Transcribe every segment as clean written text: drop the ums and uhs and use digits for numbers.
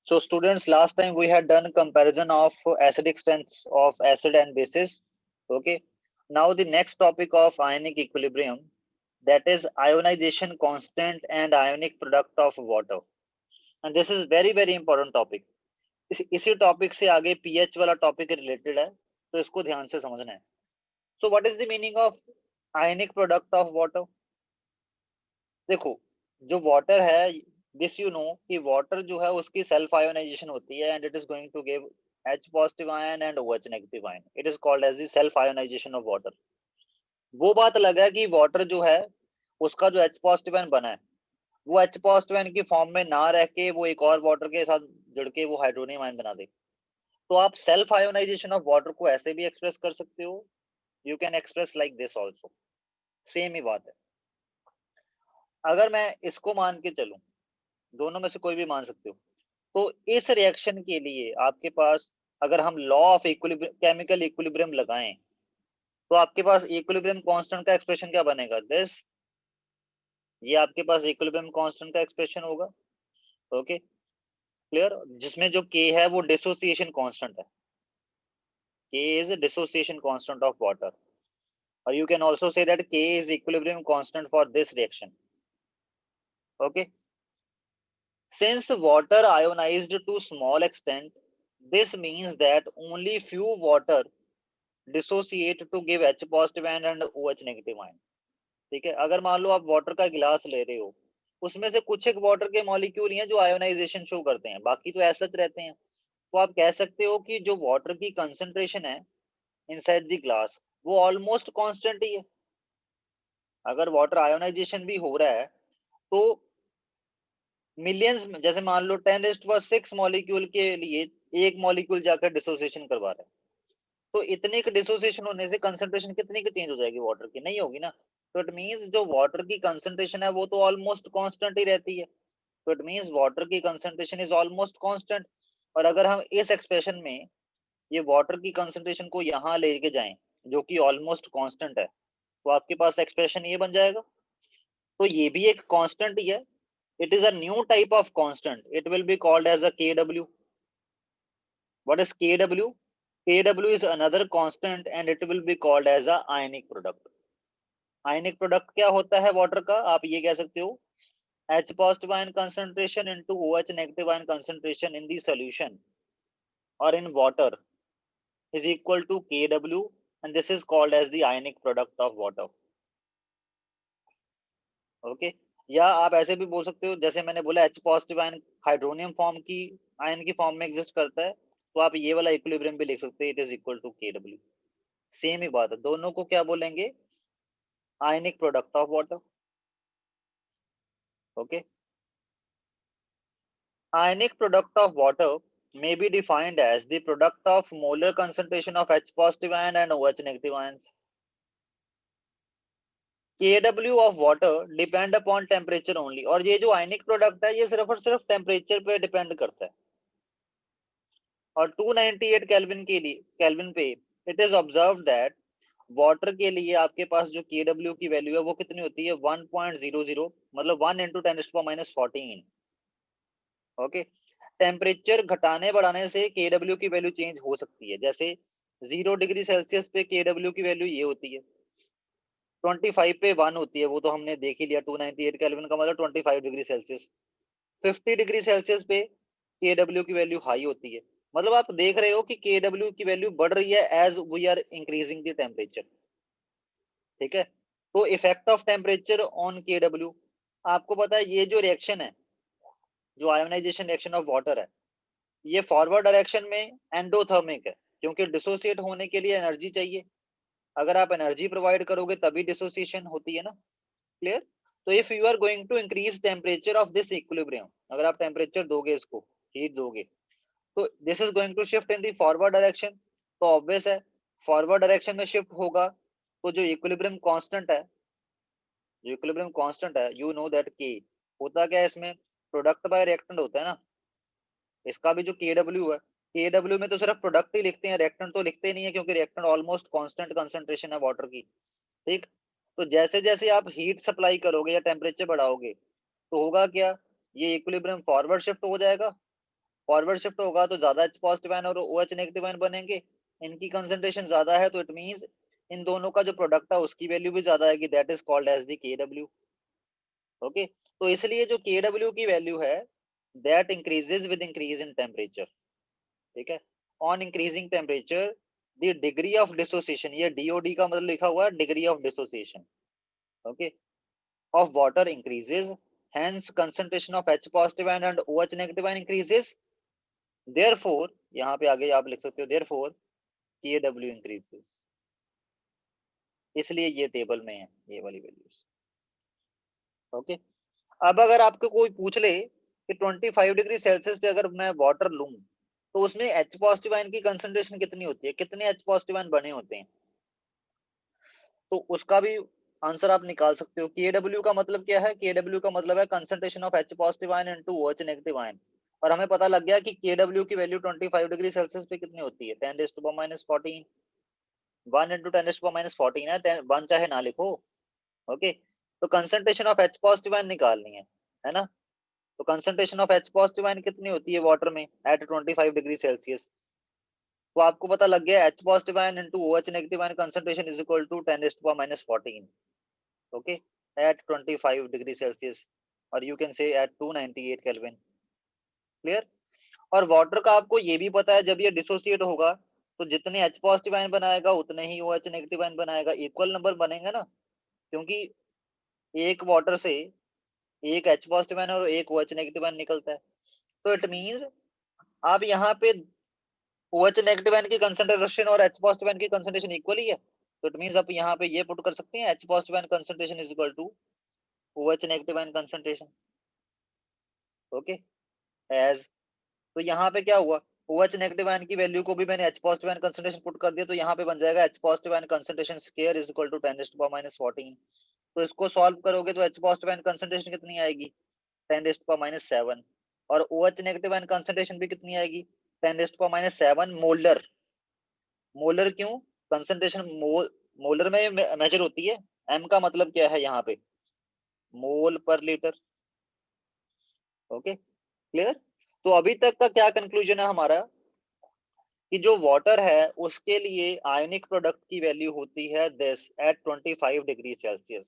So students, last time we had done comparison of acidic strengths of acid and bases. Okay. Now the next topic of ionic equilibrium, that is ionization constant and ionic product of water. And this is very important topic. इसी topic से आगे pH वाला topic related है, तो इसको ध्यान से समझना है. So what is the meaning of ionic product of water? देखो, जो वाटर है, दिस यू नो कि वाटर जो है उसकी सेल्फ आयोनाइजेशन होती है and it is going to give H positive ion and OH negative ion. It is called as the self ionization of water. वो बात अलग है कि वाटर जो है उसका जो H पॉजिटिव आयन बना है वो H पॉजिटिव आयन की फॉर्म में ना रह के वो एक और वाटर के साथ जुड़ के वो हाइड्रोनियम आयन बना दे. तो आप सेल्फ आयोनाइजेशन ऑफ वाटर को ऐसे भी एक्सप्रेस कर सकते हो, you can express like this also. Same ही बात है. अगर मैं इसको मान के चलूं, दोनों में से कोई भी मान सकते हो, तो इस रिएक्शन के लिए आपके पास अगर हम law of equilibrium, chemical equilibrium लगाएं, तो आपके पास इक्विलिब्रियम कांस्टेंट का एक्सप्रेशन क्या बनेगा? दिस, ये आपके पास इक्विलिब्रियम कांस्टेंट का एक्सप्रेशन होगा. Okay, clear? जिसमें जो k है वो डिसोसिएशन कांस्टेंट है. k is dissociation constant of water, और you can also say that k is equilibrium constant for this reaction. Okay, since water ionized to small extent, this means that only few water dissociate to give H positive ion and OH negative ion. ठीक है, अगर मान लो आप water का गिलास ले रहे हो, उसमें से कुछ एक वाटर के मॉलिक्यूल हैं जो आयोनाइजेशन शो करते हैं, बाकी तो ऐसा रहते हैं. तो आप कह सकते हो कि जो वाटर की कंसंट्रेशन है इनसाइड द ग्लास वो ऑलमोस्ट कांस्टेंट ही है. अगर वाटर आयोनाइजेशन भी हो रहा है तो मिलियंस में, जैसे मान लो 10⁻6 मॉलिक्यूल के लिए एक मॉलिक्यूल जाकर डिसोसिएशन करवा रहा है, तो इतने के डिसोसिएशन होने से कंसंट्रेशन कितनी की चेंज हो जाएगी वाटर की? नहीं होगी ना. तो इट मींस जो वाटर की कंसंट्रेशन है वो तो ऑलमोस्ट कांस्टेंट ही रहती है. तो इट मींस वाटर की कंसंट्रेशन इज ऑलमोस्ट कांस्टेंट. और अगर हम इस एक्सप्रेशन में ये वाटर की कंसंट्रेशन को यहाँ लेके जाएं जो कि ऑलमोस्ट कांस्टेंट है, तो आपके पास एक्सप्रेशन ये बन जाएगा. तो ये भी एक कांस्टेंट ही है. It is a new type of constant. It will be called as a Kw. What is Kw? Kw is another constant and it will be called as a ionic product. Ionic product क्या होता है water का? आप ये कह सकते हो H positive ion concentration into OH negative ion concentration in the solution or in water is equal to Kw, and this is called as the ionic product of water. Okay? या आप ऐसे भी बोल सकते हो, जैसे मैंने बोला H positive ion hydronium form की आयन की फॉर्म में एग्जिस्ट करता है, तो आप ये वाला इक्विलिब्रियम भी लिख सकते हैं, it is equal to Kw. Same ही बात है, दोनों को क्या बोलेंगे? Ionic product of water. Okay, ionic product of water may be defined as the product of molar concentration of H positive ion and OH negative ions. Kw of water depend upon temperature only. और ये जो ionic product है ये सिर्फ और सिर्फ temperature पे depend करता है. और 298 केल्विन के लिए, केल्विन पे it is observe that water के लिए आपके पास जो Kw की वैल्यू है वो कितनी होती है? 1.00, मतलब 1 × 10⁻14. ओके, टेम्परेचर घटाने बढ़ाने से Kw की वैल्यू चेंज हो सकती है. जैसे 0 डिग्री सेल्सियस पे Kw की वैल्यू ये होती है, 25 पे 1 होती है, वो तो हमने देख ही लिया. 298 केल्विन का मतलब 25 डिग्री सेल्सियस. 50 डिग्री सेल्सियस पे Kw की वैल्यू हाई होती है. मतलब आप देख रहे हो कि Kw की वैल्यू बढ़ रही है as we are increasing the temperature. ठीक है, तो effect of temperature on Kw. आपको पता है ये जो रिएक्शन है, जो आयोनाइजेशन रिएक्शन ऑफ वाटर है, ये फॉरवर्ड डायरेक्शन में एंडोथर्मिक है, क्योंकि डिसोसिएट होने के लिए एनर्जी चाहिए. अगर आप एनर्जी प्रोवाइड करोगे तभी डिसोसिएशन होती है ना. क्लियर? तो if you are going to increase temperature of this equilibrium, अगर आप टेम्परेचर दोगे, इसको हीट दोगे, तो this is going to shift in the forward direction. तो ऑब्वियस है फॉरवर्ड डायरेक्शन में शिफ्ट होगा, तो जो इक्विलिब्रियम कांस्टेंट है, जो इक्विलिब्रियम कांस्टेंट है, यू नो दैट के होता क्या है, इसमें प्रोडक्ट बाय रिएक्टेंट होता है ना. इसका भी जो Kw है, Kw में तो सिर्फ प्रोडक्ट ही लिखते हैं, रिएक्टेंट तो लिखते नहीं है, क्योंकि रिएक्टेंट ऑलमोस्ट कांस्टेंट कंसंट्रेशन है वाटर की. ठीक, तो जैसे जैसे आप हीट सप्लाई करोगे या टेम्परेचर बढ़ाओगे तो होगा क्या? ये इक्विलिब्रियम फॉरवर्ड शिफ्ट हो जाएगा फॉरवर्ड शिफ्ट होगा तो ज्यादा H पॉजिटिव आयन और OH नेगेटिव आयन बनेंगे, इनकी कंसंट्रेशन ज्यादा है तो इट मींस इन दोनों का जो प्रोडक्ट है उसकी वैल्यू भी ज्यादा आएगी, that is called as the Kw। Okay, तो इसलिए जो Kw की वैल्यू है that increases with increase in temperature, ठीक है। On increasing temperature the degree of dissociation, ये DOD का मतलब लिखा हुआ है degree of dissociation, okay, of water increases, hence concentration of H positive ion and OH negative ion increases, therefore यहाँ पे आगे आप लिख सकते हो therefore Kw increases, इसलिए ये टेबल में है ये वाली वैल्यूज। ओके, अब अगर आपको कोई पूछ ले कि 25 डिग्री सेल्सियस पे अगर मैं वाटर लूं तो उसमें H पॉजिटिव आयन की कंसंट्रेशन कितनी होती है, कितने H पॉजिटिव आयन बने होते हैं, तो उसका भी आंसर आप निकाल सकते हो। Kw का मतलब क्या है, Kw का मतलब है concentration of H positive ion into OH negative ion, और हमें पता लग गया कि Kw की वैल्यू 25 डिग्री सेल्सियस पे कितनी होती है, 10⁻⁻14, 1 इंटू 10⁻⁻14 है, 1 चाहे ना लिखो। ओके, तो concentration of H positive ion निकालनी है ना, तो concentration of H positive ion कितनी होती है वाटर में एट 25 डिग्री सेल्सियस, तो आपको पता लग गया H positive ion into OH negative ion concentration is equal to 10⁻⁻14, okay, at 25 degree Celsius, or you can say at 298 Kelvin, clear. और वाटर का आपको ये भी पता है जब ये डिसोसिएट होगा तो जितने H पॉजिटिव आयन बनाएगा उतने ही OH नेगेटिव आयन बनाएगा, इक्वल नंबर बनेंगे ना, क्योंकि एक वाटर से एक H पॉजिटिव आयन और एक OH नेगेटिव आयन निकलता है, तो इट मींस आप यहाँ पे OH नेगेटिव आयन की कंसंट्रेशन और H पॉजिटिव आयन की कंसंट्रेशन इक्वल ही है, तो इट मींस आप यहाँ पे ये पुट कर सकते हैं H positive ion concentration is equal to OH negative ion concentration, okay, as, तो यहाँ पे क्या हुआ, OH नेगेटिव आयन की वैल्यू को भी मैंने H positive ion concentration put कर दिया, तो यहाँ पे बन जाएगा H positive ion concentration square is equal to 10⁻⁻14, तो इसको सॉल्व करोगे तो H पॉजिटिव आयन कंसंट्रेशन कितनी आएगी 10⁻⁻7, और OH नेगेटिव आयन कंसंट्रेशन भी कितनी आएगी 10⁻⁷ मोलर। मोलर क्यों, कंसंट्रेशन मोलर में मेजर होती है, M का मतलब क्या है यहाँ पे मोल पर लीटर, ओके, क्लियर। तो अभी तक का क्या कंक्लूजन है हमारा कि जो वाटर है उसके लिए आयनिक प्रोडक्ट की वैल्यू होती है दिस एट 25 डिग्री सेल्सियस,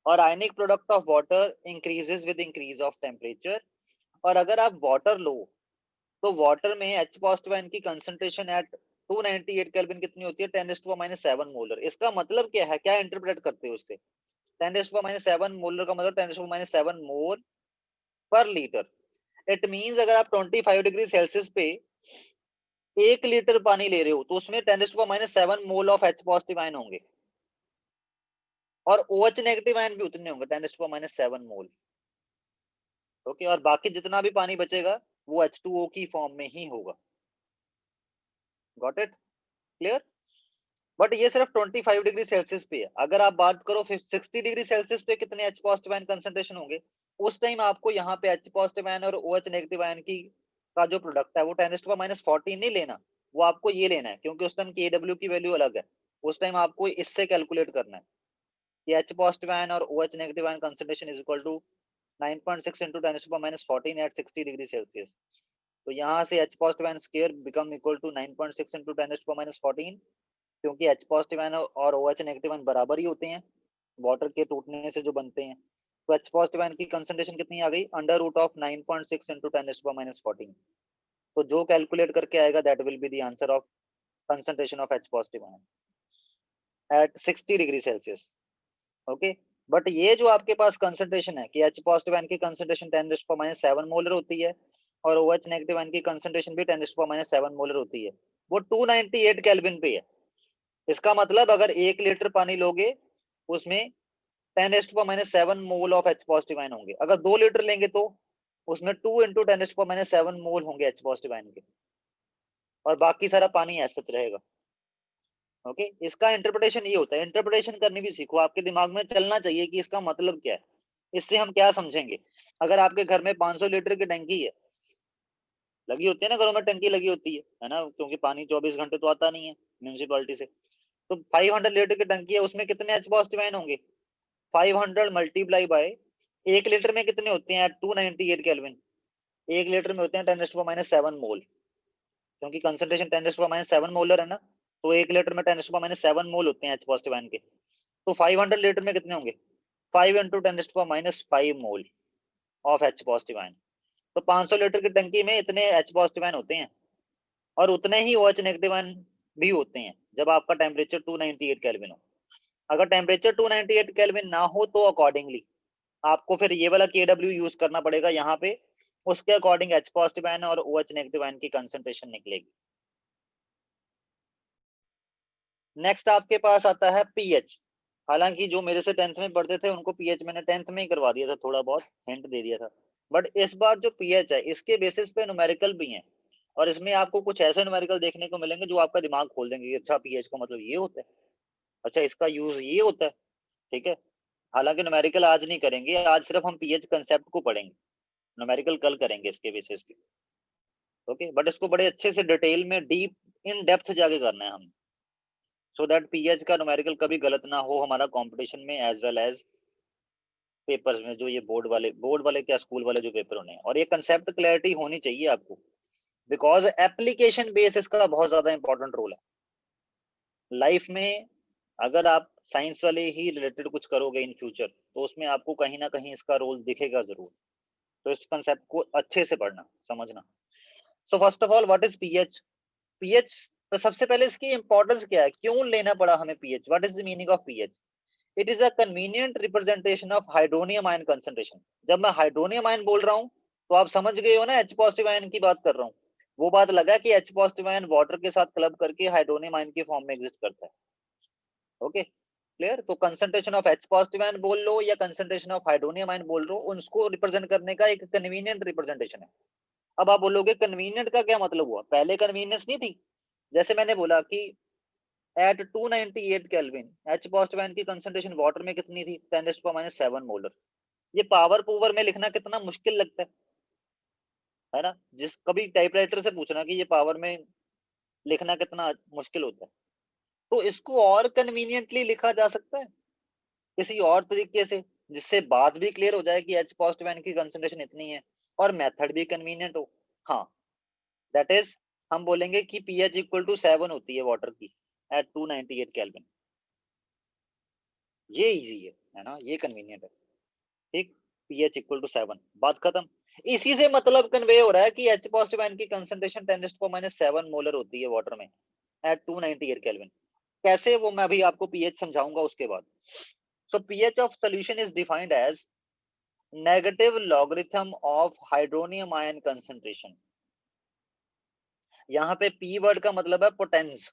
और आयनिक product of water increases with increase of temperature, और अगर आप वाटर लो तो वाटर में H पॉजिटिव आयन की कंसंट्रेशन एट 298 केल्विन कितनी होती है 10⁻⁷ मोलर। इसका मतलब क्या है, क्या इंटरप्रेट करते हो उससे, 10⁻⁷ मोलर का मतलब 10⁻⁷ मोल पर लीटर, इट मींस अगर आप 25 डिग्री सेल्सियस पे 1 लीटर पानी ले रहे हो तो उसमें 10⁻⁷ mole of H positive ion होंगे, और OH नेगेटिव आयन भी उतने होंगे 10⁻⁷ मोल, ओके, और बाकी जितना भी पानी बचेगा वो H2O की फॉर्म में ही होगा, गॉट इट, क्लियर। बट ये सिर्फ 25 डिग्री सेल्सियस पे है, अगर आप बात करो 60 डिग्री सेल्सियस पे कितने H पॉजिटिव आयन कंसंट्रेशन होंगे, उस टाइम आपको यहाँ पे H पॉजिटिव आयन और OH नेगेटिव आयन की का जो प्रोडक्ट है वो 10⁻⁻14 नहीं लेना, वो आपको ये लेना है, क्योंकि उस टाइम Kw की वैल्यू अलग है, उस टाइम आपको इससे कैलकुलेट करना है कि H पॉजिटिव आयन और OH negative ion concentration is equal to 9.6 into 10⁻⁻14 at 60 degree Celsius, तो यहाँ से H positive ion square become equal to 9.6 into 10⁻⁻14, क्योंकि H पॉजिटिव आयन और OH नेगेटिव आयन बराबर ही होते हैं वाटर के टूटने से जो बनते हैं, तो H पॉजिटिव आयन की कंसंट्रेशन कितनी आ गई अंडर रूट ऑफ 9.6 into 10⁻⁻14, तो जो कैलकुलेट करके आएगा that will be the answer of concentration of H positive ion at 60 degree Celsius, okay. But ये जो आपके पास कंसंट्रेशन है कि H पॉजिटिव आयन की कंसंट्रेशन 10⁻⁷ मोलर होती है और OH नेगेटिव आयन की कंसंट्रेशन भी 10⁻⁷ मोलर होती है, वो 298 केल्विन पे है, इसका मतलब अगर 1 लीटर पानी लोगे उसमें 10⁻⁷ mole of H positive ion होंगे, अगर 2 लीटर लेंगे तो उसमें 2 into 10⁻⁷ मोल होंगे H पॉजिटिव आयन के, और बाकी सारा पानी ऐसा रहेगा, ओके। इसका इंटरप्रिटेशन ये होता है, इंटरप्रिटेशन करनी भी सीखो, आपके दिमाग में चलना चाहिए कि इसका मतलब क्या है, इससे हम क्या समझेंगे। अगर आपके घर में 500 लीटर की टंकी है, लगी होती है ना घरों में टंकी लगी होती है ना, क्योंकि पानी 24 घंटे तो आता नहीं है म्यूनिसिपालिटी से, तो 500 लीटर की टंकी है, उसमें कितने H पॉजिटिव आयन होंगे 500 मल्टीप्लाई बाय 1 लीटर में कितने होते हैं 298 केल्विन, 1 लीटर में होते हैं 10⁻⁷ मोल, क्योंकि कंसंट्रेशन 10⁻⁷ मोलर है ना, तो 1 लीटर में 10⁻⁷ मोल होते हैं H पॉजिटिव आयन के। तो 500 लीटर में कितने होंगे? 5 × 10⁻⁵ mole of H positive ion. तो 500 लीटर की टंकी में इतने H पॉजिटिव आयन होते हैं, और उतने ही OH नेगेटिव आयन भी होते हैं जब आपका टेम्परेचर 298 केल्विन हो। अगर टेम्परेचर 298 केल्विन ना हो तो अकॉर्डिंगली आपको फिर ये वाला KW यूज करना पड़ेगा यहाँ पे, उसके अकॉर्डिंग H पॉजिटिव आयन और OH नेगेटिव आयन की कंसंट्रेशन निकलेगी। नेक्स्ट आपके पास आता है पीएच। हालांकि जो मेरे से 10th में पढ़ते थे उनको पीएच मैंने 10th में ही करवा दिया था, थोड़ा बहुत हिंट दे दिया था, बट इस बार जो पीएच है इसके बेसिस पे न्यूमेरिकल भी हैं, और इसमें आपको कुछ ऐसे न्यूमेरिकल देखने को मिलेंगे जो आपका दिमाग खोल देंगे। अच्छा पीएच का मतलब ये होता है, अच्छा इसका यूज ये होता है, ठीक है। हालांकि न्यूमेरिकल आज नहीं करेंगे, आज सिर्फ हम पीएच कंसेप्ट को पढ़ेंगे, न्यूमेरिकल कल करेंगे इसके बेसिस पे, ओके। बट इसको बड़े अच्छे से डिटेल में डीप इन डेप्थ जाके करना है हम, सो दैट पीएच का न्यूमेरिकल कभी गलत ना हो हमारा कंपटीशन में एज वेल एज पेपर्स में, जो ये बोर्ड वाले क्या स्कूल वाले जो पेपर होने हैं। और ये कंसेप्ट क्लैरिटी होनी चाहिए आपको, बिकॉज एप्लीकेशन बेस इसका बहुत ज्यादा इंपॉर्टेंट रोल है लाइफ में। अगर आप साइंस वाले ही रिलेटेड कुछ करोगे इन फ्यूचर, तो उसमें आपको कहीं ना कहीं इसका रोल दिखेगा जरूर। तो इस कंसेप्ट को अच्छे से पढ़ना, समझना। So first of all what is pH? PH, तो सबसे पहले इसकी इंपॉर्टेंस क्या है, क्यों लेना पड़ा हमें pH? What is the meaning of pH? It is a convenient representation of hydronium ion concentration. जब मैं हाइड्रोनियम आयन बोल रहा हूं तो आप समझ गए हो ना, H पॉजिटिव आयन की बात कर रहा हूं। वो बात लगा कि H पॉजिटिव आयन वाटर के साथ क्लब करके हाइड्रोनियम आयन के फॉर्म में एग्जिस्ट करता है, ओके क्लियर। तो concentration of H positive ion बोल लो या कंसंट्रेशन ऑफ हाइड्रोनियम आयन बोल लो, उनको रिप्रेजेंट करने का एक कन्वीनियंट रिप्रेजेंटेशन है। अब आप बोलोगे कन्वीनियंट का क्या मतलब हुआ? पहले कन्वीनियंस नहीं थी, जैसे मैंने बोला कि at 298 kelvin H positive ion की कंसंट्रेशन वाटर में कितनी थी? 10⁻⁷ मोलर। ये पावर में लिखना कितना मुश्किल लगता है ना। जिस कभी टाइपराइटर से पूछना कि ये पावर में लिखना कितना मुश्किल होता है, तो इसको और कन्वीनियंटली लिखा जा सकता है किसी और तरीके से, जिससे बात भी क्लियर हो जाए कि H पॉजिटिव आयन की कंसंट्रेशन इतनी है और मेथड भी कन्वीनियंट हो। हाँ, दैट इज हम बोलेंगे कि पीएच इक्वल टू 7 होती है वाटर की एट 298 केल्विन। ये इजी है ना, ये कन्वीनियंट है, ठीक। पीएच इक्वल टू 7, बात खत्म। इसी से मतलब कन्वे हो रहा है कि H पॉजिटिव आयन की कंसंट्रेशन 10⁻⁷ मोलर होती है वाटर में एट 298 केल्विन। कैसे, वो मैं अभी आपको पीएच समझाऊंगा उसके बाद। So pH of solution is defined as negative logarithm of hydronium ion concentration. यहाँ पे पी वर्ड का मतलब है पोटेंस।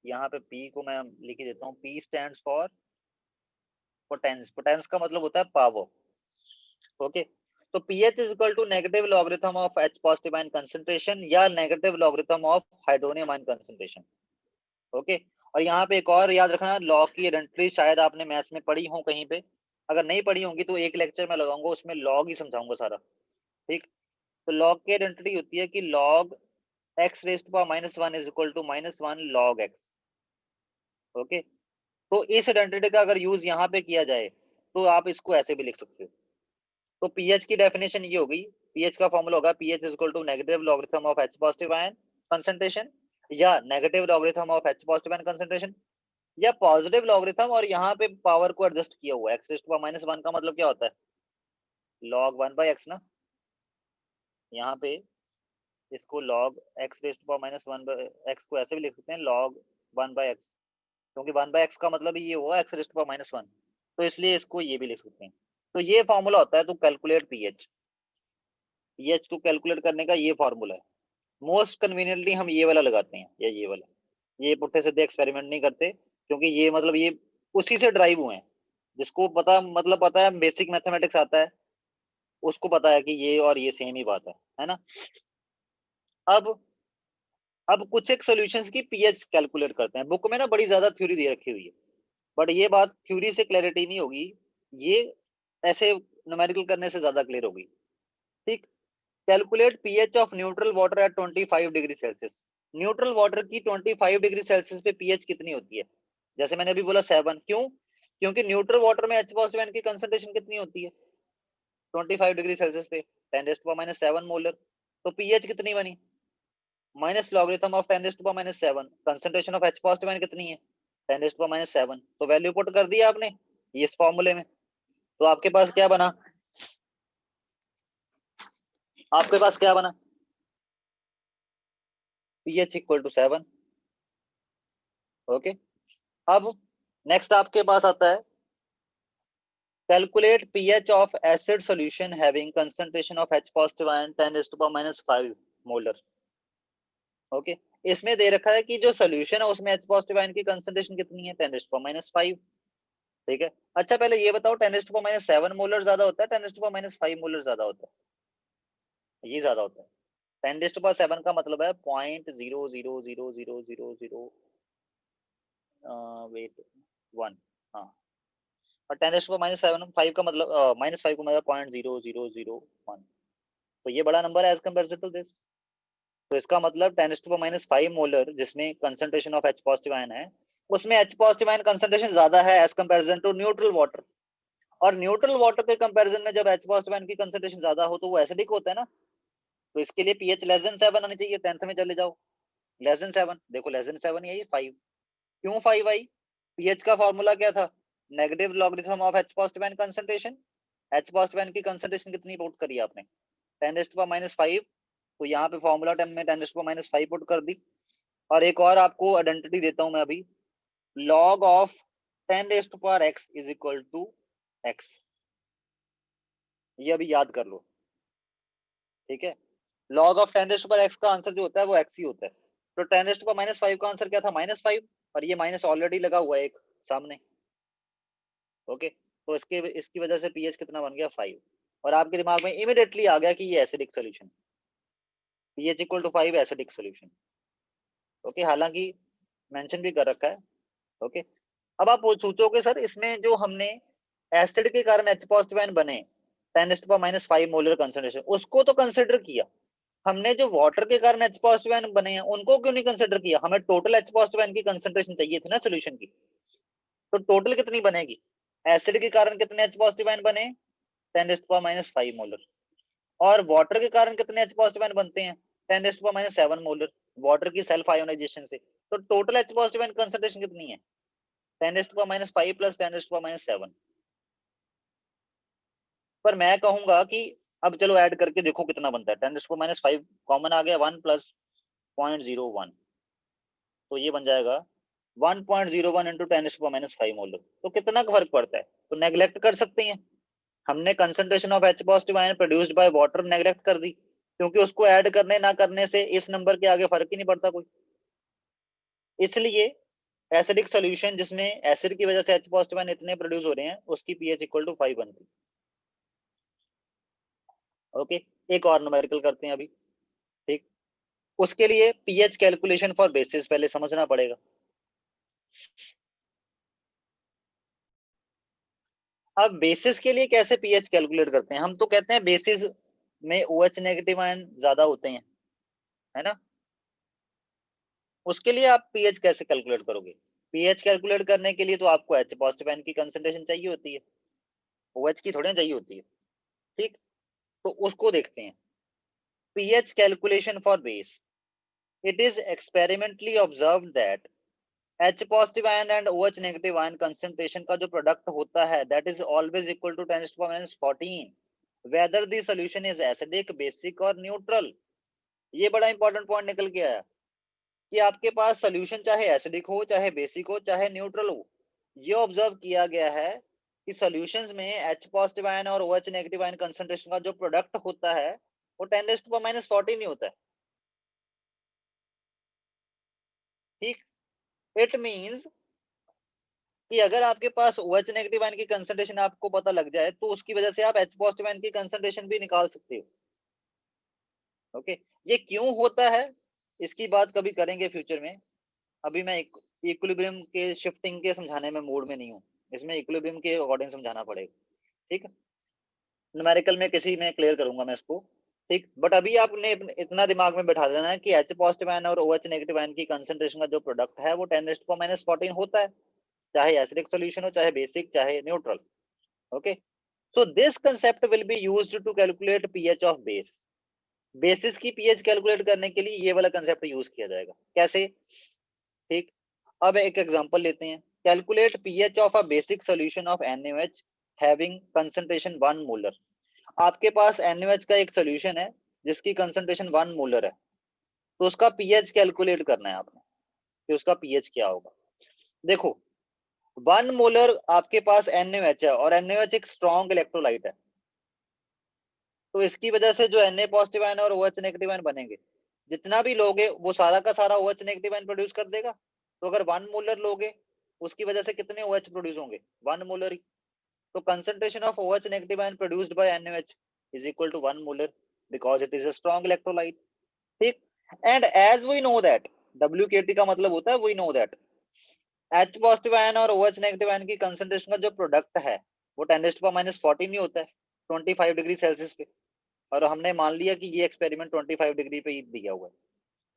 यहाँ पे पी को मैं लिख ही देता हूँ, P stands for potence. Potence का मतलब होता है पावर, ओके। तो pH is equal to negative logarithm of H positive ion concentration या negative logarithm of hydronium ion concentration, okay. और यहाँ पे एक और याद रखना, लॉग की आइडेंटिटी शायद आपने मैथ्स में पढ़ी हो कहीं पे, अगर नहीं पढ़ी होंगी तो एक लेक्चर में लगाऊंगा, उसमें लॉग ही समझाऊंगा सारा, ठीक। तो लॉग की आइडेंटिटी होती है कि log x raised to power -1 is equal to -1 log x, okay. तो इस आइडेंटिटी का अगर यूज यहाँ पे किया जाए तो आप इसको ऐसे भी लिख सकते हो। तो पीएच की डेफिनेशन ये होगी, पीएच का फॉर्मूला होगा pH is equal to negative logarithm of H positive ion concentration या negative logarithm of H positive ion concentration या पॉजिटिव लॉगरिथम, और यहाँ पे पावर को एडजस्ट किया हुआ है। x रेज़्ड टू पावर -1 का मतलब क्या होता है? log 1/x ना, यहाँ पे इसको log x raised to power -1/x को ऐसे भी लिख सकते हैं log 1/x, क्योंकि 1/x का मतलब ये हुआ x रेज़्ड टू पावर -1, तो इसलिए इसको ये भी लिख सकते हैं। तो ये फॉर्मूला होता है टू कैलकुलेट पीएच। पीएच को कैलकुलेट करने का ये फॉर्मूला है। मोस्ट कन्वीनियंटली हम ये वाला लगाते हैं या ये वाला, ये पुट्ठे सीधे एक्सपेरिमेंट नहीं करते, क्योंकि ये मतलब ये उसी से ड्राइव हुए हैं। जिसको पता मतलब पता है, बेसिक मैथमेटिक्स आता है, उसको पता है कि ये और ये सेम ही बात है ना। अब अब कुछ एक सॉल्यूशंस की पीएच कैलकुलेट करते हैं। बुक में ना बड़ी ज्यादा थ्योरी दे रखी हुई है, बट ये बात थ्योरी से क्लैरिटी नहीं होगी, ये ऐसे न्यूमेरिकल करने से ज्यादा क्लियर होगी, ठीक। Calculate pH of neutral water at 25 degree Celsius. Neutral water की 25 डिग्री सेल्सियस पे पीएच कितनी होती है? जैसे मैंने अभी बोला 7, क्यों? क्योंकि न्यूट्रल वाटर में H पॉजिटिव आयन की कंसंट्रेशन कितनी होती है 25 डिग्री सेल्सियस पे? 10⁻⁷ मोलर। तो पीएच कितनी बनी, minus logarithm of 10⁻⁷। Concentration of H positive ion कितनी है, 10⁻⁷। तो वैल्यू पुट कर दिया आपने इस फॉर्मूले में, तो आपके पास क्या बना, आपके पास क्या बना, pH इक्वल टू 7। ओके, अब नेक्स्ट आपके पास आता है calculate pH of acid solution having concentration of H positive ion 10⁻⁵ molar. Okay, इसमें दे रखा है कि जो सोल्यूशन है उसमें H पॉजिटिव आयन की कंसंट्रेशन कितनी है, 10⁻⁵। ठीक है, अच्छा पहले ये बताओ 10⁻⁷ मोलर ज्यादा होता है 10⁻⁵ मोलर ज्यादा होता है, ये ज्यादा होता है। 10⁻⁷ का मतलब है 0.00000 वेट 1, हाँ, और 10⁻⁵ का मतलब -5 का मतलब 0.0001। तो ये बड़ा नंबर है एज कम्पेयर टू दिस। तो इसका मतलब 10⁻⁵ मोलर जिसमें concentration of H positive ion है, उसमें H पॉजिटिव आयन कंसंट्रेशन ज्यादा है as comparison to neutral water. और न्यूट्रल वाटर के कंपैरिजन में जब H पॉजिटिव आयन की कंसंट्रेशन ज्यादा हो तो वो एसिडिक होता है ना। तो इसके लिए pH लेस देन 7 आनी चाहिए। 10th में चले जाओ, लेस देन 7, देखो लेस देन 7 यही 5। क्यों 5 आई, pH का फॉर्मूला क्या था, negative logarithm of H positive ion concentration. H positive ion की कंसंट्रेशन कितनी पुट करी आपने, 10⁻⁵। तो यहाँ पे फॉर्मूला टर्म में 10⁻⁵ पुट कर दी। और एक और आपको आइडेंटिटी देता हूं मैं अभी, log of 10⁻x is equal to x, ये अभी याद कर लो। ठीक है, log ऑफ 10⁻x का आंसर जो होता है वो x ही होता है। तो 10⁻⁵ का आंसर क्या था, -5, और ये माइनस ऑलरेडी लगा हुआ है एक सामने। ओके, तो इसकी वजह से pH कितना बन गया, 5। और आपके दिमाग में इमिडिएटली आ गया कि ये acidic solution, pH equal to 5 acidic solution. Okay, हालांकि मेंशन भी कर रखा है। ओके, अब आप सोचोगे सर इसमें जो हमने एसिड के कारण H पॉजिटिव आयन बने 10⁻⁵ मोलर कंसंट्रेशन, उसको तो कंसिडर किया हमने, जो वाटर के कारण H पॉजिटिव आयन बने हैं उनको क्यों नहीं कंसिडर किया, हमें टोटल H पॉजिटिव आयन की कंसंट्रेशन चाहिए थी ना सोल्यूशन की। तो टोटल कितनी बनेगी, एसिड के कारण कितने H पॉजिटिव आयन बने, 10⁻⁵ मोलर। और वाटर के कारण कितने H पॉजिटिव आयन बनते हैं, 10⁻⁷ मोलर, वाटर की सेल्फ आयोनाइजेशन से। तो total H positive ion concentration कितनी है, 10⁻⁵ प्लस 10⁻⁷। पर मैं कहूंगा कि अब चलो ऐड करके देखो कितना बनता है, 10⁻⁵ कॉमन आ गया, 1 प्लस 0.01, तो ये बन जाएगा 1.01 इंटू 10⁻⁵ मोलर। तो कितना फर्क पड़ता है, तो नेग्लेक्ट कर सकते हैं, हमने concentration of H positive ion produced by water neglect कर दी, क्योंकि उसको ऐड करने ना करने से इस नंबर के आगे फर्क ही नहीं पड़ता कोई। इसलिए एसिडिक सॉल्यूशन जिसमें एसिड की वजह से H पॉजिटिव आयन इतने प्रोड्यूस हो रहे हैं उसकी pH इक्वल टू 5 बनती। ओके, एक और न्यूमेरिकल करते हैं अभी। ठीक, उसके लिए pH कैलकुलेशन फॉर बेसिस पहले समझना पड़ेगा। अब बेसिस के लिए कैसे pH कैलकुलेट करते हैं, हम तो कहते हैं बेसिस में OH नेगेटिव आयन ज्यादा होते हैं, है ना। उसके लिए आप pH कैसे कैलकुलेट करोगे, pH कैलकुलेट करने के लिए तो आपको H पॉजिटिव आयन की कंसंट्रेशन चाहिए होती है, OH की थोड़ी चाहिए होती है। ठीक, तो उसको देखते हैं, pH calculation for base. It is experimentally observed that H positive ion and OH negative ion concentration का जो प्रोडक्ट होता है that is always equal to 10⁻⁴ whether the solution is acidic, basic और neutral। ये बड़ा इंपॉर्टेंट पॉइंट निकल के आया कि आपके पास सोल्यूशन चाहे एसिडिक हो, चाहे बेसिक हो, चाहे न्यूट्रल हो, ये ऑब्जर्व किया गया है कि सॉल्यूशंस में H पॉजिटिव आयन और OH नेगेटिव आयन कंसंट्रेशन का जो प्रोडक्ट होता है वो 10⁻⁴ ही होता है। ठीक, इट मींस कि अगर आपके पास OH नेगेटिव आयन की कंसंट्रेशन आपको पता लग जाए तो उसकी वजह से आप H पॉजिटिव आयन की कंसंट्रेशन भी निकाल सकते हो। ओके, ये क्यों होता है इसकी बात कभी करेंगे फ्यूचर में। अभी मैं इक्विलिब्रियम के शिफ्टिंग के समझाने में मूड में नहीं हूँ, इसमें इक्विलिब्रियम के अकॉर्डिंग समझाना पड़ेगा। ठीक है, न्यूमेरिकल में किसी में क्लियर करूंगा मैं इसको। ठीक, बट अभी आपने इतना दिमाग में बैठा देना है कि H पॉजिटिव आयन और OH नेगेटिव आयन की कंसंट्रेशन का जो प्रोडक्ट है वो 10⁻⁴ होता है, चाहे एसिडिक सॉल्यूशन हो, चाहे बेसिक, चाहे neutral. Okay, So this concept will be used to calculate pH of base. Basis की पीएच कैलकुलेट करने के लिए ये वाला कंसेप्ट यूज किया जाएगा. कैसे? ठीक. अब एक एग्जांपल लेते हैं. Calculate pH of a basic solution of NaOH having concentration 1 molar. आपके पास NaOH का एक सॉल्यूशन है जिसकी कंसंट्रेशन 1 मोलर है, तो उसका पीएच कैलकुलेट करना है आपने कि उसका पीएच क्या होगा. देखो 1 मोलर आपके पास NaOH है और NaOH एक स्ट्रॉन्ग इलेक्ट्रोलाइट है, तो इसकी वजह से जो Na पॉजिटिव आयन और OH नेगेटिव आयन बनेंगे, जितना भी लोगे वो सारा का सारा OH नेगेटिव आयन प्रोड्यूस कर देगा. तो अगर 1 मोलर लोगे उसकी वजह से कितने OH प्रोड्यूस होंगे? 1 मोलर ही. तो concentration of OH negative ion produced by NaOH is equal to 1 molar because it is a strong electrolyte. ठीक. And as we know that, WKT का मतलब होता है we know that H positive ion और OH negative ion की concentration का जो product है वो 10⁻⁻14 ही होता है 25 डिग्री सेल्सियस पे. और हमने मान लिया कि ये एक्सपेरिमेंट 25 डिग्री पे ही दिया हुआ है.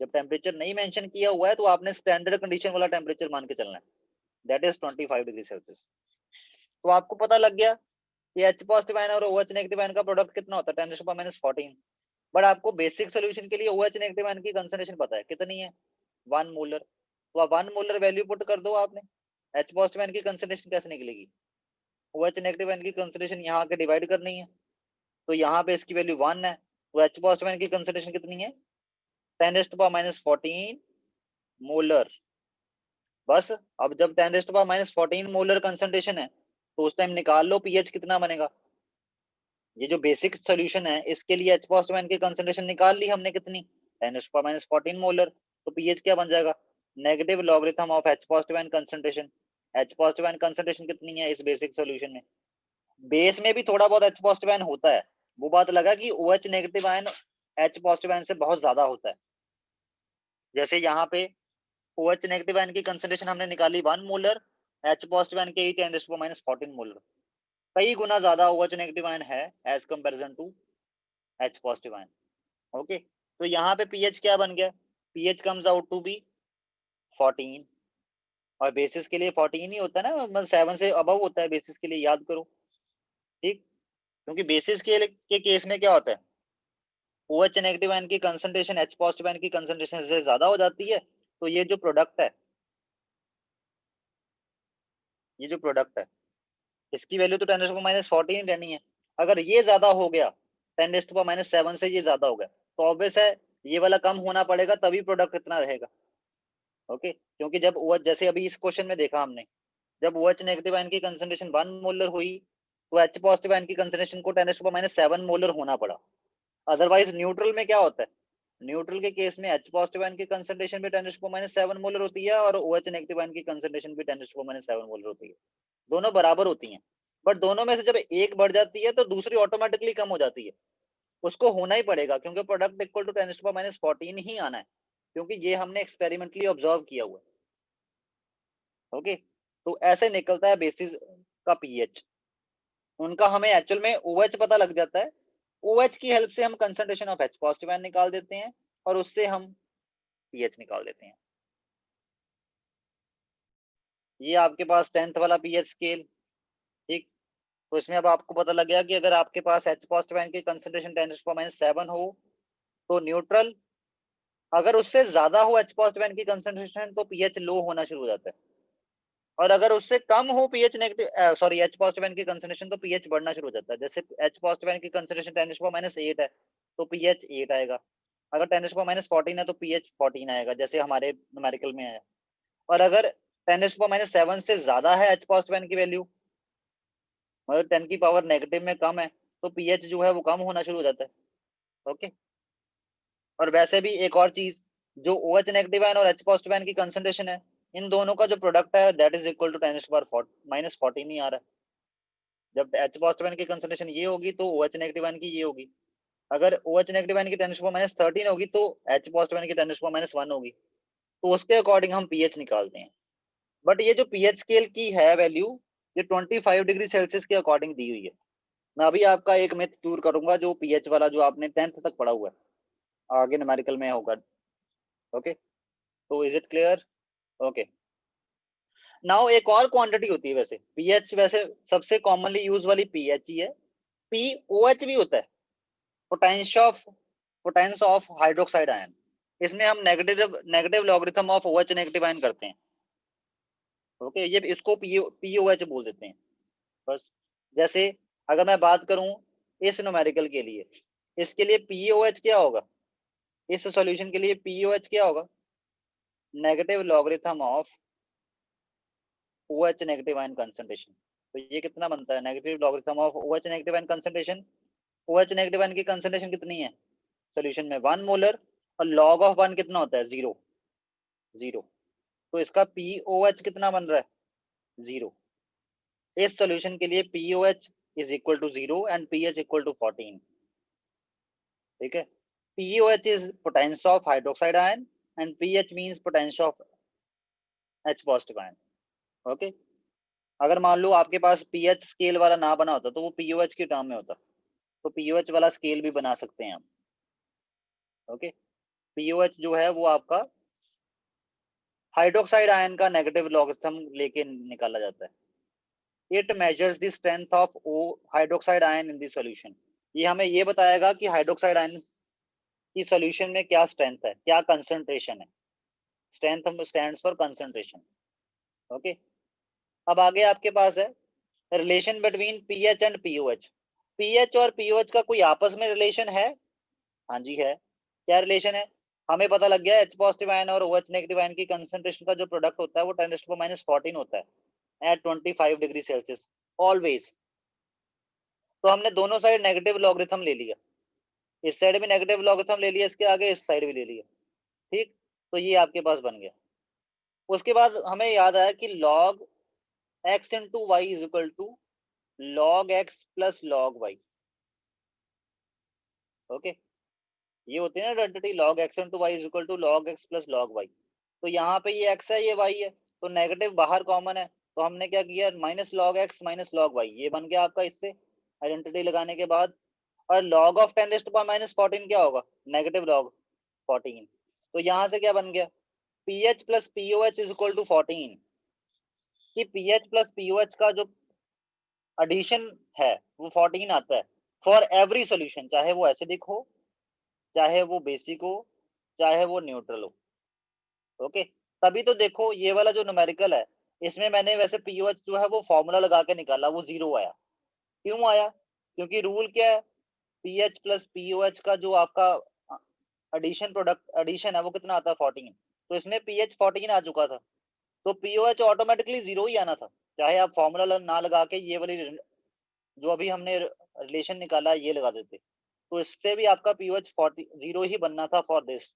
जब टेम्परेचर नहीं मेंशन किया हुआ है तो आपने स्टैंडर्ड कंडीशन वाला टेम्परेचर मान के चलना है, दैट इज 25 डिग्री सेल्सियस. तो आपको पता लग गया कि H पॉजिटिव आयन और OH नेगेटिव आयन का प्रोडक्ट कितना होता है 10⁻⁻14. बट आपको बेसिक सोल्यूशन के लिए OH नेगेटिव आयन की कंसंट्रेशन पता है कितनी है, 1 मोलर. तो आप 1 मोलर वैल्यू पुट कर दो आपने. H पॉजिटिव आयन की कंसंट्रेशन कैसे निकलेगी? OH नेगेटिव आयन की कंसंट्रेशन यहाँ आके डिवाइड करनी है, तो यहाँ पे इसकी वैल्यू 1 है, तो H पॉजिटिव आयन की कंसंट्रेशन कितनी है 10⁻⁻14 मोलर. बस अब जब 10⁻⁻14 मोलर कंसंट्रेशन है तो उस टाइम निकाल लो पीएच कितना बनेगा. ये जो बेसिक सॉल्यूशन है इसके लिए H पॉजिटिव आयन की कंसंट्रेशन निकाल ली हमने कितनी 10⁻⁻14 मोलर. तो पीएच क्या बन जाएगा? Negative logarithm of H positive ion concentration. H positive ion concentration कितनी है इस बेसिक सॉल्यूशन में? बेस में भी थोड़ा बहुत H पॉजिटिव आयन होता है, वो बात लगा कि OH negative ion H positive ion से बहुत ज्यादा होता है. जैसे यहाँ पे OH नेगेटिव आयन की कंसंट्रेशन हमने निकाली 1 मोलर, H पॉजिटिव आयन के 10⁻⁻14 मोलर. कई गुना ज्यादा OH नेगेटिव आयन है as comparison to H positive ion. Okay, तो यहाँ पे पीएच क्या बन गया? PH comes out to be 14. और बेसिस के लिए 14 ही होता है ना, मतलब 7 से अबव होता है बेसिस के लिए, याद करो. ठीक. क्योंकि बेसिस के केस में क्या होता है, OH नेगेटिव आयन की कंसंट्रेशन H पॉजिटिव आयन की कंसंट्रेशन से ज्यादा हो जाती है, तो ये जो प्रोडक्ट है, ये जो प्रोडक्ट है इसकी वैल्यू तो 10⁻⁻14 रहनी है. अगर ये ज्यादा हो गया 10⁻⁻7 से ये ज्यादा हो गया तो ऑब्वियस है ये वाला कम होना पड़ेगा, तभी प्रोडक्ट इतना रहेगा. ओके, क्योंकि जब OH, जैसे अभी इस क्वेश्चन में देखा हमने, जब OH नेगेटिव आयन की कंसंट्रेशन 1 मोलर हुई तो H पॉजिटिव आयन की कंसंट्रेशन को 10⁻⁻7 मोलर होना पड़ा. अदरवाइज न्यूट्रल में क्या होता है, न्यूट्रल के केस में H पॉजिटिव आयन की कंसंट्रेशन भी 10⁻⁻7 मोलर होती है और OH नेगेटिव आयन की कंसंट्रेशन भी 10⁻⁻7 मोलर होती है. दोनों बराबर होती हैं, बट दोनों में से जब एक बढ़ जाती है तो दूसरी ऑटोमेटिकली कम हो जाती है. उसको होना ही पड़ेगा क्योंकि प्रोडक्ट इक्वल टू 10⁻⁻14 ही आना है, क्योंकि ये हमने एक्सपेरिमेंटली ऑब्जर्व किया हुआ है. ओके, तो ऐसे निकलता है बेसिस का पीएच. उनका हमें एक्चुअल में OH पता लग जाता है, OH की हेल्प से हम concentration of H positive ion निकाल देते हैं और उससे हम पीएच निकाल देते हैं. ये आपके पास 10th वाला पीएच स्केल. ठीक. तो इसमें अब आपको पता लग गया कि अगर आपके पास H पॉजिटिव आयन की कंसंट्रेशन 10⁻⁷ हो तो न्यूट्रल, अगर उससे ज्यादा हो H पॉजिटिव आयन की कंसंट्रेशन तो पीएच लो होना शुरू हो जाता है, और अगर उससे कम हो pH negative sorry H positive ion की कंसंट्रेशन तो पीएच बढ़ना शुरू हो जाता है. जैसे H पॉजिटिव आयन की कंसंट्रेशन 10⁻⁸ है तो पीएच 8 आएगा. अगर 10⁻⁻14 है तो पीएच 14 आएगा, जैसे हमारे न्यूमेरिकल में आया. और अगर 10⁻⁷ से ज्यादा है H पॉजिटिव आयन की वैल्यू, मतलब 10 की पावर नेगेटिव में कम है, तो पीएच जो है वो कम होना शुरू हो जाता है. ओके. और वैसे भी एक और चीज, जो OH नेगेटिव आयन और H पॉजिटिव आयन की कंसंट्रेशन है, इन दोनों का जो प्रोडक्ट है दैट इज इक्वल टू 10⁻⁻14 ही आ रहा है. जब H पॉजिटिव आयन की कंसंट्रेशन ये होगी तो OH नेगेटिव आयन की ये होगी. अगर OH नेगेटिव आयन की 10⁻⁻13 होगी तो H पॉजिटिव आयन की 10⁻⁻1 होगी. तो उसके अकॉर्डिंग हम पीएच निकालते हैं. बट ये जो पीएच स्केल की है वैल्यू, ये 25 डिग्री सेल्सियस के अकॉर्डिंग दी हुई है. मैं अभी आपका एक मिथ दूर करूंगा जो पीएच वाला जो आपने 10th तक पढ़ा हुआ है, आगे न्यूमेरिकल में होगा. ओके, तो is it clear? Okay. Now एक और क्वांटिटी होती है, वैसे पीएच वैसे सबसे कॉमनली यूज वाली पीएच ही है, POH भी होता है, पोटेंस ऑफ हाइड्रोक्साइड आयन। इसमें हम negative negative logarithm of OH negative ion करते हैं। ओके, ये इसको POH बोल देते हैं बस। जैसे अगर मैं बात करूं इस न्यूमेरिकल के लिए, इसके लिए POH क्या होगा, इस सॉल्यूशन के लिए POH क्या होगा, negative logarithm of OH negative ion concentration. तो ये कितना बनता है, negative logarithm of OH negative ion concentration. OH negative ion की कंसंट्रेशन कितनी है सॉल्यूशन में, 1 मोलर, और लॉग ऑफ 1 कितना होता है, 0 0। तो इसका POH कितना बन रहा है, 0। इस सॉल्यूशन के लिए POH is equal to 0 and pH equal to 14। ठीक है, POH is potence of hydroxide ion and pH means potence of H positive ion. Okay, अगर मान लो आपके पास पीएच स्केल वाला ना बना होता तो वो पीओएच के टर्म में होता, तो पीओएच वाला स्केल भी बना सकते हैं हम। ओके, पीओएच जो है वो आपका हाइड्रोक्साइड आयन का नेगेटिव लॉगरिथम लेके निकाला जाता है। It measures the strength of O hydroxide ion in the solution. ये हमें ये बताएगा कि हाइड्रोक्साइड आयन की सॉल्यूशन में क्या स्ट्रेंथ है, क्या कंसंट्रेशन है। Strength stands for concentration. Okay, अब आगे आपके पास है relation between pH and pOH. PH और पीओएच का कोई आपस में रिलेशन है, हाँ जी है। क्या रिलेशन है, हमें पता लग गया एच पॉजिटिव आयन और OH नेगेटिव आयन की कंसंट्रेशन का जो प्रोडक्ट होता है वो 10⁻⁻14 होता है एट 25 डिग्री सेल्सियस ऑलवेज। तो हमने दोनों साइड नेगेटिव लॉगरिथम ले लिया, इस साइड भी नेगेटिव लॉगरिथम ले लिया, इसके आगे इस साइड भी ले लिया। ठीक, तो ये आपके पास बन गया। उसके बाद हमें याद आया कि log x into y is equal to log x plus log y। Okay, ये होती है ना identity, log x into y is equal to log x plus log y। तो यहाँ पे ये x है ये y है, तो नेगेटिव बाहर कॉमन है, तो हमने क्या किया, minus log x minus log y, ये बन गया आपका इससे आइडेंटिटी लगाने के बाद। और log ऑफ 10⁻⁻14 क्या होगा, नेगेटिव log 14। तो यहाँ से क्या बन गया, pH plus POH is equal to 14, कि pH प्लस POH का जो एडिशन है वो 14 आता है फॉर एवरी सॉल्यूशन, चाहे वो एसिडिक हो, चाहे वो बेसिक हो, चाहे वो न्यूट्रल हो। ओके, तभी तो देखो ये वाला जो न्यूमेरिकल है इसमें मैंने वैसे पीओएच जो है वो फॉर्मूला लगा के निकाला, वो 0 आया। क्यों आया, क्योंकि रूल क्या है, पीएच प्लस पीओएच का जो आपका एडिशन प्रोडक्ट एडिशन है वो कितना आता है, 14। तो इसमें पीएच 14 आ चुका था, तो पीओएच ऑटोमेटिकली 0 ही आना था, चाहे आप फॉर्मूला ना लगा के ये वाली जो अभी हमने रिलेशन निकाला है ये लगा देते, तो इससे भी आपका पीओएच 0 ही बनना था फॉर दिस,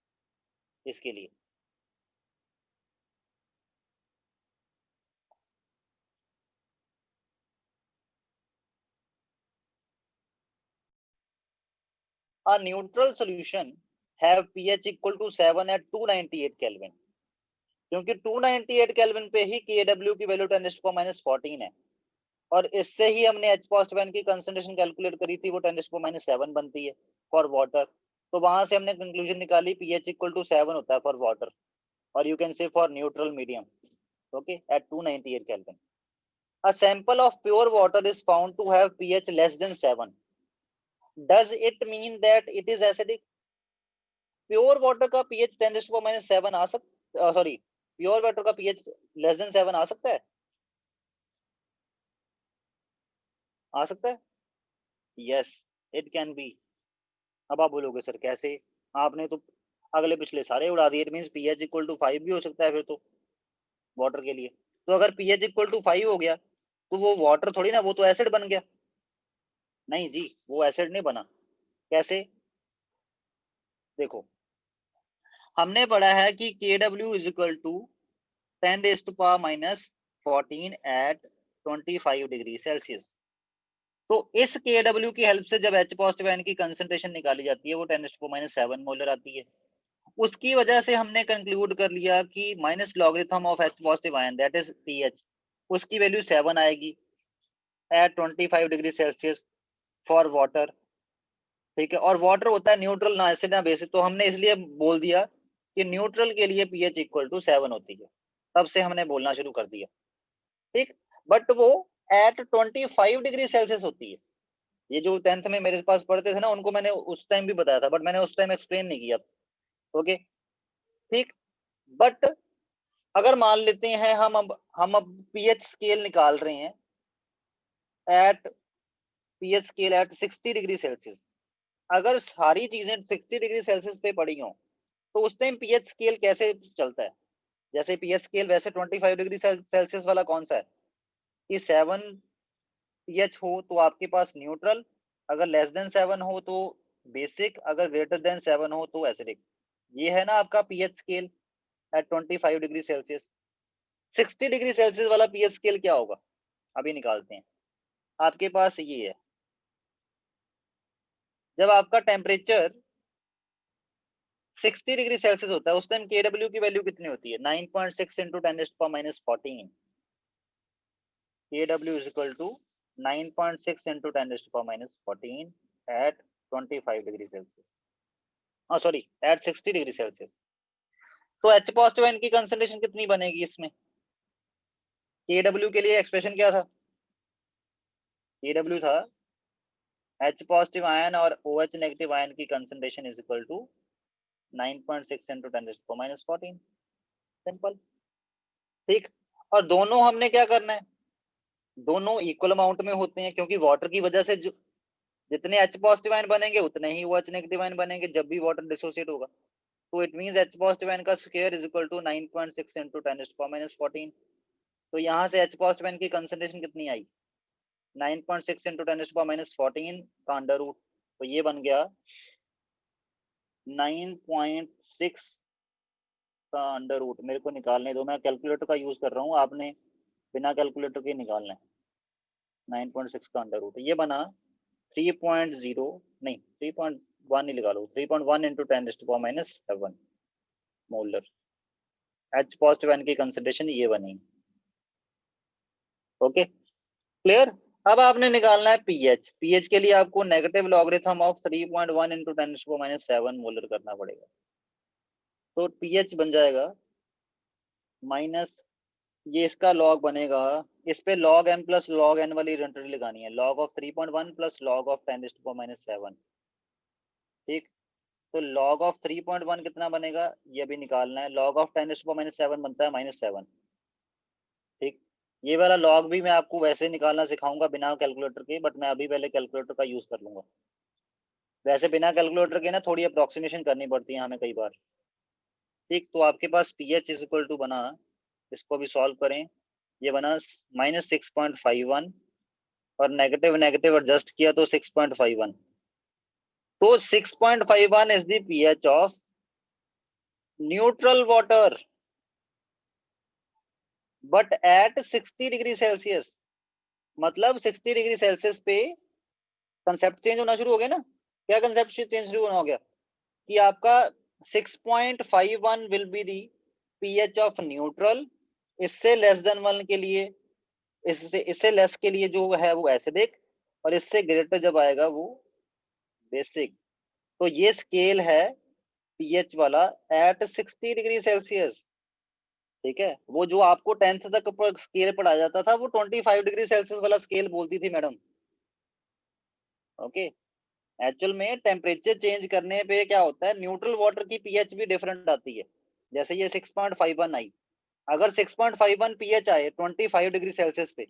इसके लिए। A neutral solution have pH equal to 7 at 298 Kelvin, क्योंकि 298 केल्विन पे ही Kw की वैल्यू 10⁻⁻14 है, और इससे ही हमने H पॉजिटिव आयन की कंसंट्रेशन कैलकुलेट करी थी, वो 10⁻⁷ बनती है फॉर वाटर। तो वहां से हमने कंक्लूजन निकाली pH इक्वल टू 7 होता है फॉर वाटर, और you can say for neutral medium, okay, at 298 Kelvin। A sample of pure water is found to have pH less than 7. Does it mean that it is acidic? Pure water का pH 10⁻⁷ आ सकता, sorry, pure water का pH less than 7 आ सकता है, आ सकता है, yes it can be. अब आप बोलोगे सर कैसे, आपने तो अगले पिछले सारे उड़ा दिए, it means pH equal to 5 भी हो सकता है फिर तो वाटर के लिए। तो अगर पीएच इक्वल टू 5 हो गया तो वो वाटर थोड़ी ना, वो तो एसिड बन गया। नहीं जी, वो एसिड नहीं बना, कैसे, देखो हमने पढ़ा है कि Kw is equal to 10⁻⁻14 at 25 degree Celsius. तो इस Kw की हेल्प से जब H पॉजिटिव आयन की कंसंट्रेशन निकाली जाती है वो 10⁻⁷ मोलर आती है। उसकी वजह से हमने कंक्लूड कर लिया कि minus logarithm of H positive ion that is pH, उसकी वैल्यू 7 आएगी at 25 degree Celsius for water. ठीक है, और वाटर होता है न्यूट्रल, ना एसिड ना बेसिक, तो हमने इसलिए बोल दिया कि न्यूट्रल के लिए pH इक्वल टू 7 होती है, तब से हमने बोलना शुरू कर दिया। ठीक, बट वो एट 25 डिग्री सेल्सियस होती है, ये जो 10th में मेरे पास पढ़ते थे ना, उनको मैंने उस टाइम भी बताया था, बट मैंने उस टाइम एक्सप्लेन नहीं किया। ओके, ठीक। बट अगर मान लेते हैं हम अब पीएच स्केल निकाल रहे हैं at pH scale at 60 degree Celsius. अगर सारी चीजें 60 डिग्री सेल्सियस पे पड़ी हो, तो उस टाइम पीएच स्केल कैसे चलता है? जैसे पीएच स्केल वैसे 25 डिग्री सेल्सियस वाला कौन सा है कि 7 पीएच हो तो आपके पास न्यूट्रल, अगर लेस देन 7 हो तो बेसिक, अगर ग्रेटर देन 7 हो तो एसिडिक। ये है ना आपका pH scale eight 25 degree Celsius. 60 degree Celsius वाला पीएच स्केल क्या होगा, अभी निकालते हैं। आपके पास ये है, जब आपका टेम्परेचर 60 डिग्री सेल्सियस होता है उस टाइम केडब्ल्यू की वैल्यू कितनी होती है? 9.6 into 10⁻14। KW is equal to 9.6 into 10⁻14 at 25 degree Celsius, हाँ सॉरी एट 60 डिग्री सेल्सियस। तो एच पॉजिटिव आयन की कंसंट्रेशन कितनी बनेगी इसमें? केडब्ल्यू के लिए एक्सप्रेशन क्या था? केडब्ल्यू था एच पॉजिटिव आयन और ओ एच नेगेटिव आयन की concentration is equal to 9.6 into 10⁻14। Simple, ठीक। और दोनों हमने क्या करना है, दोनों इक्वल अमाउंट में होते हैं, क्योंकि वाटर की वजह से जो जितने एच पॉजिटिव आयन बनेंगे उतने ही ओ एच नेगेटिव आयन बनेंगे जब भी वाटर डिसोसिएट होगा। तो it means H positive ion का square is equal to 9.6 into 10⁻14। तो यहाँ से एच पॉजिटिव आयन की कंसंट्रेशन कितनी आई? 9.6 इंटू 10⁻14 का अंडर रूट, तो ये बन गया 9.6 का अंडर रूट। मेरे को निकालने दो, मैं कैलकुलेटर का यूज कर रहा हूँ, आपने बिना कैलकुलेटर के निकालना है। 9.6 का अंडर रूट ये बना 3.0, नहीं 3.1 ही लगा लो, 3.1 into 10⁻7 molar. H positive ion की कंसंट्रेशन ये बनी। Okay, clear. अब आपने निकालना है पीएच। पीएच के लिए आपको negative logarithm of 3.1 into 10⁻7 molar करना पड़ेगा। तो पीएच बन जाएगा माइनस, ये इसका लॉग बनेगा, इस पे log M plus log N वाली रेंटरी लगानी है, log of 3.1 plus log of 10⁻7। ठीक, तो लॉग ऑफ 3.1 कितना बनेगा ये भी निकालना है, लॉग ऑफ 10⁻7 बनता है -7। ठीक, ये वाला लॉग भी मैं आपको वैसे निकालना सिखाऊंगा बिना कैलकुलेटर के, बट मैं अभी पहले कैलकुलेटर का यूज कर लूंगा। वैसे बिना कैलकुलेटर के ना थोड़ी अप्रोक्सीमेशन करनी पड़ती है हमें कई बार। ठीक, तो आपके पास P H is equal to बना, इसको भी सॉल्व करें, ये बना -6.51 और नेगेटिव नेगेटिव एडजस्ट किया तो 6.51। तो 6.51 is the pH of neutral water but at 60 degree Celsius. मतलब 60 डिग्री सेल्सियस पे कंसेप्ट चेंज होना शुरू हो गया ना। क्या कंसेप्ट चेंज शुरू होना हो गया कि आपका 6.51 will be the pH of neutral, इससे लेस देन 1 के लिए, इससे लेस के लिए जो है वो एसिडिक, और इससे ग्रेटर जब आएगा वो बेसिक। तो ये स्केल है पीएच वाला एट 60 डिग्री सेल्सियस। ठीक है, वो जो आपको 10th तक स्केल पढ़ाया जाता था वो 25 डिग्री सेल्सियस वाला स्केल बोलती थी मैडम। ओके, एक्चुअल में टेम्परेचर चेंज करने पे क्या होता है, न्यूट्रल वाटर की पीएच भी डिफरेंट आती है। जैसे ये 6.51 आई, अगर 6.51 पीएच आए 25 डिग्री सेल्सियस पे,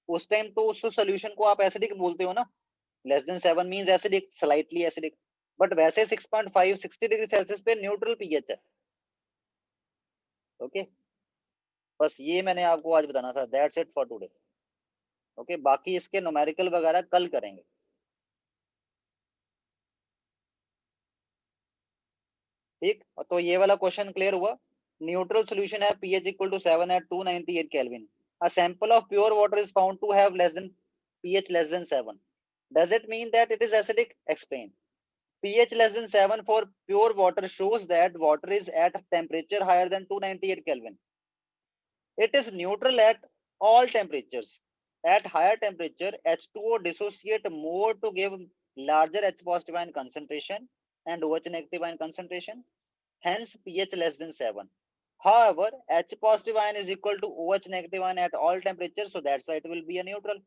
उस टाइम तो उस सोल्यूशन को आप एसिडिक बोलते हो ना। Less than 7 means acidic, slightly acidic. But वैसे 6.5 60 डिग्री सेल्सियस पे न्यूट्रल पीएच है। ओके, बस ये मैंने आपको आज बताना था। That's it for today. Okay, बाकी इसके न्यूमेरिकल वगैरह कल करेंगे। ठीक, तो ये वाला क्वेश्चन क्लियर हुआ। न्यूट्रल सॉल्यूशन है pH equal to 7 at 298 Kelvin. A sample of pure water is found to have less than pH less than 7. Does it mean that it is acidic? Explain. pH less than 7 for pure water shows that water is at temperature higher than 298 Kelvin. It is neutral at all temperatures. At higher temperature, H2O dissociate more to give larger H positive ion concentration and OH negative ion concentration. Hence pH less than 7. However, H positive ion is equal to OH negative ion at all temperatures, so that's why it will be a neutral.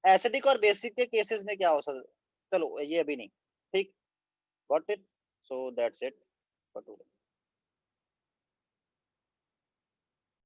Acidic और basic के cases में क्या हो सकता, चलो ये अभी नहीं, ठीक, got it, so that's it for today.